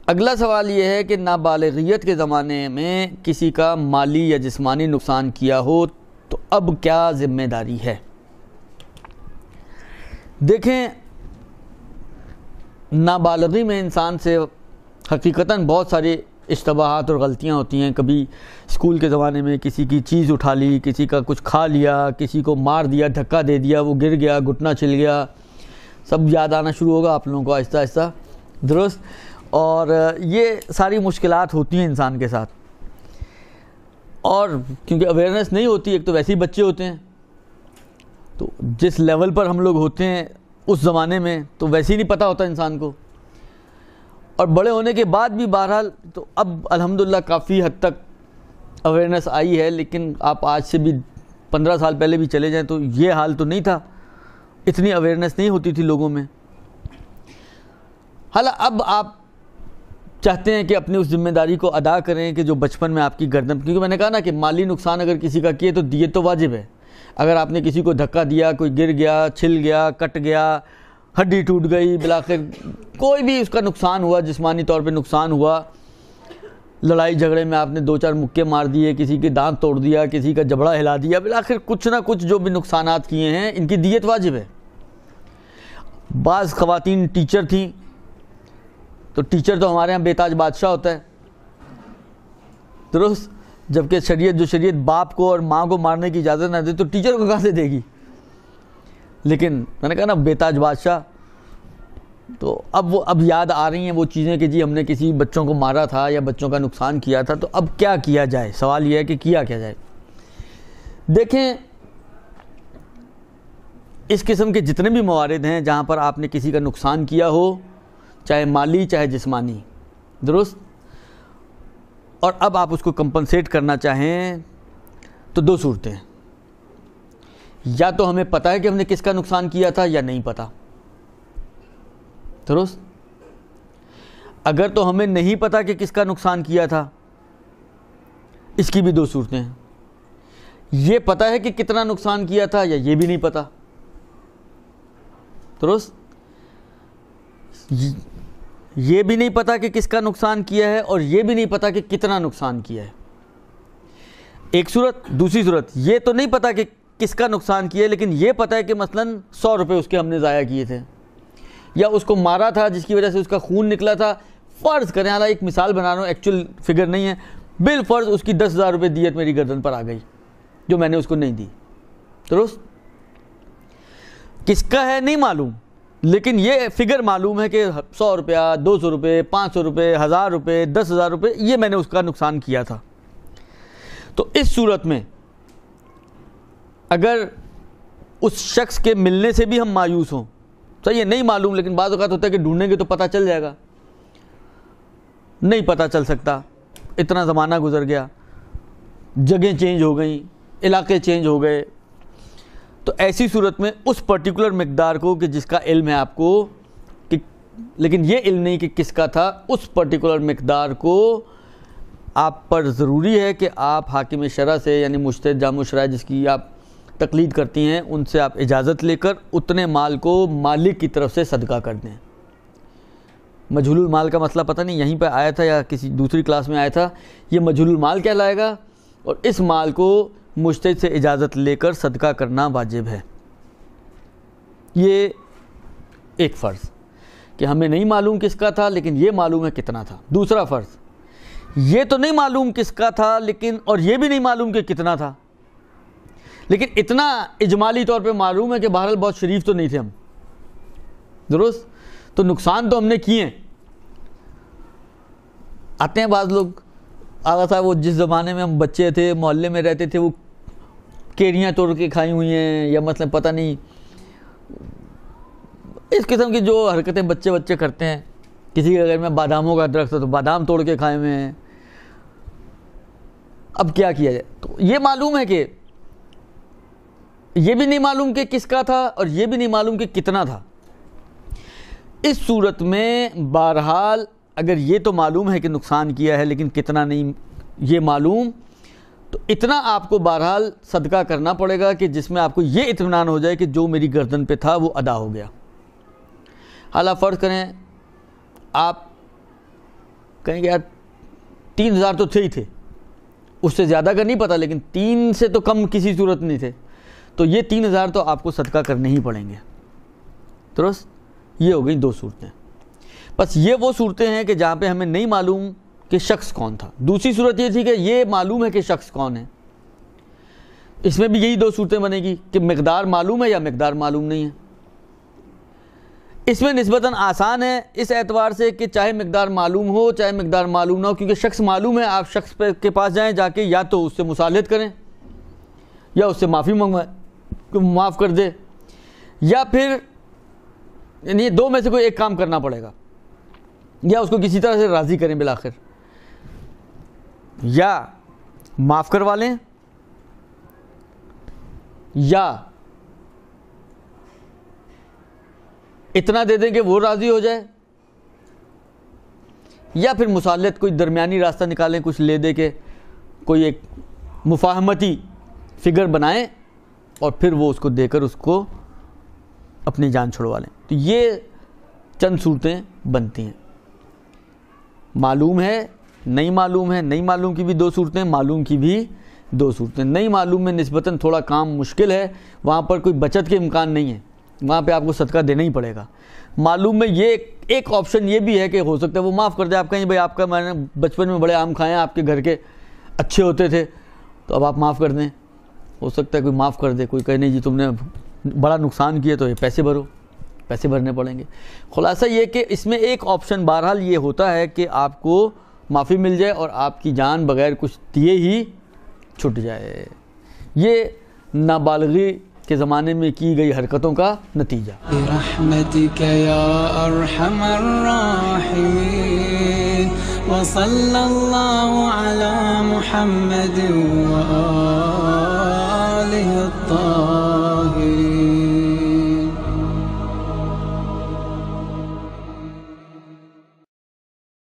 اگلا سوال یہ ہے کہ نابالغیت کے زمانے میں کسی کا مالی یا جسمانی نقصان کیا ہو تو اب کیا ذمہ داری ہے؟ دیکھیں، نابالغی میں انسان سے حقیقتاً بہت سارے اشتباہات اور غلطیاں ہوتی ہیں. کبھی اسکول کے زمانے میں کسی کی چیز اٹھا لی، کسی کا کچھ کھا لیا، کسی کو مار دیا، دھکا دے دیا، وہ گر گیا، گھٹنا چھل گیا. سب یاد آنا شروع ہوگا آپ لوگوں کو آہستہ آہستہ، درست؟ اور یہ ساری مشکلات ہوتی ہیں انسان کے ساتھ، اور کیونکہ اویئرنیس نہیں ہوتی، ایک تو ویسے ہی بچے ہوتے ہیں، تو جس لیول پر ہم لوگ ہوتے ہیں اس زمانے میں تو ویسے ہی نہیں پتہ ہوتا انسان کو، اور بڑے ہونے کے بعد بھی بہرحال تو اب الحمدللہ کافی حد تک اویئرنیس آئی ہے. لیکن آپ آج سے بھی 15 سال پہلے بھی چلے جائیں تو یہ حال تو نہیں تھا، اتنی اویئرنیس نہیں ہوتی تھی لوگوں میں. حالا اب آپ چاہتے ہیں کہ اپنی اس ذمہ داری کو ادا کریں کہ جو بچپن میں آپ کی گردن، کیونکہ میں نے کہا نا کہ مالی نقصان اگر کسی کا کیے تو دیت تو واجب ہے. اگر آپ نے کسی کو دھکا دیا، کوئی گر گیا، چھل گیا، کٹ گیا، ہڈی ٹوٹ گئی، بالآخر کوئی بھی اس کا نقصان ہوا، جسمانی طور پہ نقصان ہوا، لڑائی جھگڑے میں آپ نے 2-4 مکے مار دیے، کسی کے دانت توڑ دیا، کسی کا جبڑا ہلا دیا، بالآخر کچھ نہ کچھ جو بھی نقصانات کیے ہیں ان کی دیت واجب ہے. بعض خواتین ٹیچر تھیں تو ٹیچر تو ہمارے ہاں بے تاج بادشاہ ہوتا ہے، درست؟ جبکہ شریعت باپ کو اور ماں کو مارنے کی اجازت نہ دے تو ٹیچر کو کہاں سے دے گی؟ لیکن میں نے کہا نا بے تاج بادشاہ. تو اب یاد آ رہی ہیں وہ چیزیں کہ جی ہم نے کسی بچوں کو مارا تھا یا بچوں کا نقصان کیا تھا، تو اب کیا کیا جائے؟ سوال یہ ہے کہ کیا جائے. دیکھیں، اس قسم کے جتنے بھی موارد ہیں جہاں پر آپ نے کسی کا نقصان کیا ہو، چاہے مالی چاہے جسمانی، درست؟ اور اب آپ اس کو کمپنسیٹ کرنا چاہیں تو 2 صورتیں ہیں. یا تو ہمیں پتہ ہے کہ ہم نے کس کا نقصان کیا تھا یا نہیں پتہ، درست؟ اگر تو ہمیں نہیں پتہ کہ کس کا نقصان کیا تھا، اس کی بھی 2 صورتیں ہیں. یہ پتہ ہے کہ کتنا نقصان کیا تھا یا یہ بھی نہیں پتہ، درست؟ یہ بھی نہیں پتہ کہ کس کا نقصان کیا ہے اور یہ بھی نہیں پتہ کہ کتنا نقصان کیا ہے، ایک صورت. دوسری صورت، یہ تو نہیں پتہ کہ کس کا نقصان کیا ہے لیکن یہ پتہ ہے کہ مثلاً 100 روپے اس کے ہم نے ضائع کیے تھے، یا اس کو مارا تھا جس کی وجہ سے اس کا خون نکلا تھا. فرض کریں، حالانکہ ایک مثال بنا رہا ہوں، ایکچوئل فگر نہیں ہے، بالفرض اس کی 10,000 روپے دیت میری گردن پر آ گئی جو میں نے اس کو نہیں دی، درست؟ کس کا ہے نہیں معلوم، لیکن یہ فگر معلوم ہے کہ 100 روپیہ، 200 روپے، 500 روپے، 1000 روپے، 10,000 روپے، یہ میں نے اس کا نقصان کیا تھا. تو اس صورت میں اگر اس شخص کے ملنے سے بھی ہم مایوس ہوں، صحیح ہے، نہیں معلوم، لیکن بعض اوقات ہوتا ہے کہ ڈھونڈیں گے تو پتہ چل جائے گا. نہیں پتہ چل سکتا، اتنا زمانہ گزر گیا، جگہیں چینج ہو گئیں، علاقے چینج ہو گئے. تو ایسی صورت میں اس پرٹیکولر مقدار کو کہ جس کا علم ہے آپ کو، لیکن یہ علم نہیں کہ کس کا تھا، اس پرٹیکولر مقدار کو آپ پر ضروری ہے کہ آپ حاکم شرع سے، یعنی مجتہد جامع شرائع جس کی آپ تقلید کرتی ہیں، ان سے آپ اجازت لے کر اتنے مال کو مالک کی طرف سے صدقہ کر دیں. مجہول المال کا مسئلہ پتہ نہیں یہیں پہ آیا تھا یا کسی دوسری کلاس میں آیا تھا. یہ مجہول المال کہلائے گا، اور اس مال کو مجتہد سے اجازت لے کر صدقہ کرنا واجب ہے. یہ ایک فرض کہ ہمیں نہیں معلوم کس کا تھا لیکن یہ معلوم ہے کتنا تھا. دوسرا فرض، یہ تو نہیں معلوم کس کا تھا لیکن، اور یہ بھی نہیں معلوم کہ کتنا تھا، لیکن اتنا اجمالی طور پہ معلوم ہے کہ بہرحال بہت شریف تو نہیں تھے ہم، درست؟ تو نقصان تو ہم نے کیے ہیں. آتے ہیں بعض لوگ، آغا صاحب وہ جس زمانے میں ہم بچے تھے، محلے میں رہتے تھے، وہ کیریاں توڑ کے کھائی ہوئی ہیں، یا مثلا پتہ نہیں اس قسم کی جو حرکتیں بچے کرتے ہیں. کسی کے گھر میں باداموں کا درخت ہے تو بادام توڑ کے کھائے ہوئے ہیں. اب کیا کیا جائے؟ تو یہ معلوم ہے کہ یہ بھی نہیں معلوم کہ کس کا تھا اور یہ بھی نہیں معلوم کہ کتنا تھا. اس صورت میں بہرحال اگر یہ تو معلوم ہے کہ نقصان کیا ہے لیکن کتنا نہیں یہ معلوم، تو اتنا آپ کو بہرحال صدقہ کرنا پڑے گا کہ جس میں آپ کو یہ اطمینان ہو جائے کہ جو میری گردن پہ تھا وہ ادا ہو گیا. حالا فرض کریں آپ کہیں کہ یار 3,000 تو تھے ہی تھے، اس سے زیادہ کا نہیں پتہ، لیکن 3 سے تو کم کسی صورت نہیں تھے، تو یہ 3,000 تو آپ کو صدقہ کرنے ہی پڑیں گے. درست؟ یہ ہو گئی 2 صورتیں. بس یہ وہ صورتیں ہیں کہ جہاں پہ ہمیں نہیں معلوم کہ شخص کون تھا. دوسری صورت یہ تھی کہ یہ معلوم ہے کہ شخص کون ہے. اس میں بھی یہی 2 صورتیں بنے گی کہ مقدار معلوم ہے یا مقدار معلوم نہیں ہے. اس میں نسبتاً آسان ہے اس اعتبار سے کہ چاہے مقدار معلوم ہو چاہے مقدار معلوم نہ ہو، کیونکہ شخص معلوم ہے. آپ شخص کے پاس جائیں، جا کے یا تو اس سے مصالحت کریں یا اس سے معافی منگوائیں کہ معاف کر دے، یا پھر یعنی 2 میں سے کوئی ایک کام کرنا پڑے گا، یا اس کو کسی طرح سے راضی کریں بالآخر، یا معاف کروا لیں یا اتنا دے دیں کہ وہ راضی ہو جائے، یا پھر مصالحت کوئی درمیانی راستہ نکالیں، کچھ لے دے کے کوئی ایک مفاہمتی فگر بنائیں اور پھر وہ اس کو دے کر اس کو اپنی جان چھڑوا لیں. تو یہ چند صورتیں بنتی ہیں. معلوم ہے، نہیں معلوم ہے، نہیں معلوم کی بھی 2 صورتیں، معلوم کی بھی 2 صورتیں. نہیں معلوم میں نسبتاً تھوڑا کام مشکل ہے، وہاں پر کوئی بچت کے امکان نہیں ہے، وہاں پہ آپ کو صدقہ دینا ہی پڑے گا. معلوم میں یہ ایک آپشن یہ بھی ہے کہ ہو سکتا ہے وہ معاف کر دے. آپ کہیں بھائی آپ کا میں نے بچپن میں بڑے آم کھائے ہیں، آپ کے گھر کے اچھے ہوتے تھے، تو اب آپ معاف کر دیں. ہو سکتا ہے کوئی معاف کر دے، کوئی کہے نہیں جی تم نے بڑا نقصان کیا تو یہ پیسے بھرو، پیسے بھرنے پڑیں گے. خلاصہ یہ کہ اس میں ایک آپشن بہرحال یہ ہوتا ہے کہ آپ کو معافی مل جائے اور آپ کی جان بغیر کچھ دیے ہی چھٹ جائے. یہ نابالغی کے زمانے میں کی گئی حرکتوں کا نتیجہ. برحمتک یا ارحم الراحمین وصلی اللہ علی محمد وآلہ الطاہرین.